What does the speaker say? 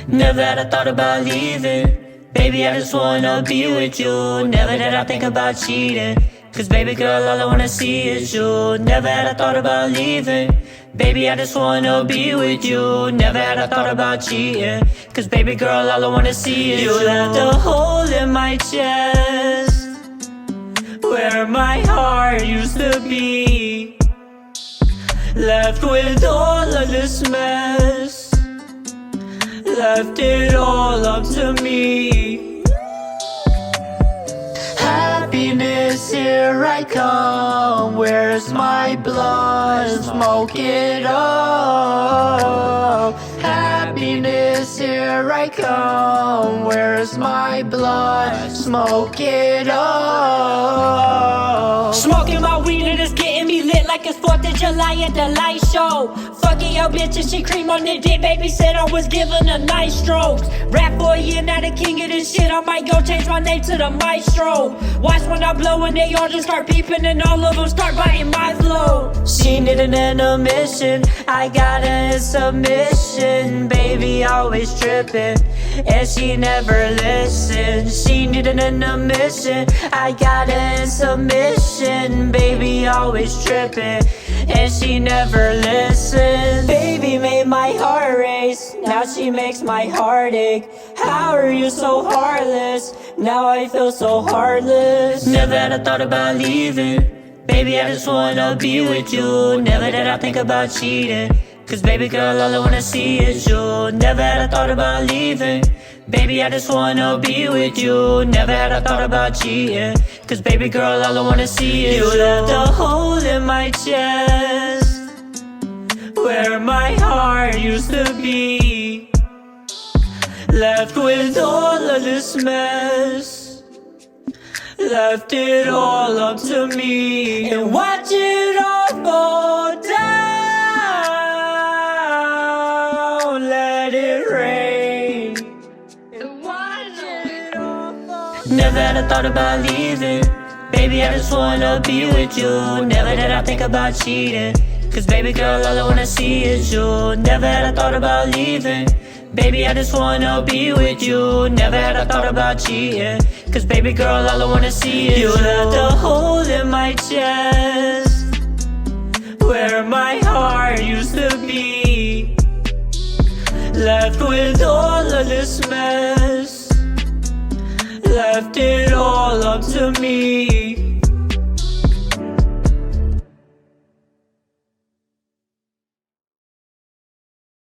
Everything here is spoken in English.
Never had I thought about leaving. Baby, I just wanna be with you. Never did I think about cheating. Cause baby girl, all I wanna see is you. Never had I thought about leaving. Baby, I just wanna be with you. Never had I thought about cheating. Cause baby girl, all I wanna see is you. You left a hole in my chest, where my heart used to be. Left with all of this mess, left it all up to me. Happiness, here I come. Where's my blood? Smoke it up. Happiness, here I come. Where's my blood? Smoke it up. Smoking my weed and it's getting me lit like it's 4th of July at the light show. Fucking your bitch and she cream on the dick. Baby said I was giving her nice strokes. Rap for a year, now the king of this shit. I might go change my name to the maestro. Watch when I blow and they all just start peeping and all of them start biting my flow. She needed an intermission, I got her in submission. Baby always tripping, and she never listened. She needed an intermission, I got her in submission. Baby always tripping, and she never listened. Baby made my heart race, now she makes my heart ache. How are you so heartless? Now I feel so heartless. Never had I thought about leaving. Baby, I just wanna be with you. Never did I think about cheating. Cause baby girl, all I wanna see is you. Never had I thought about leaving. Baby, I just wanna be with you. Never had I thought about cheating. Cause baby girl, all I wanna see is you. You left a hole in my chest, where my heart used to be. Left with all of this mess, left it all up to me. And watch it all fall down, let it rain. And watch it all fall down. Never had I thought about leaving. Baby, I just wanna be with you. Never did I think about cheating. Cause baby girl, all I wanna see is you. Never had I thought about leaving. Baby, I just wanna be with you. Never had I thought about cheating. Cause baby girl, all I wanna see is you. You left a hole in my chest, where my heart used to be. Left with all of this mess, left it all up to me.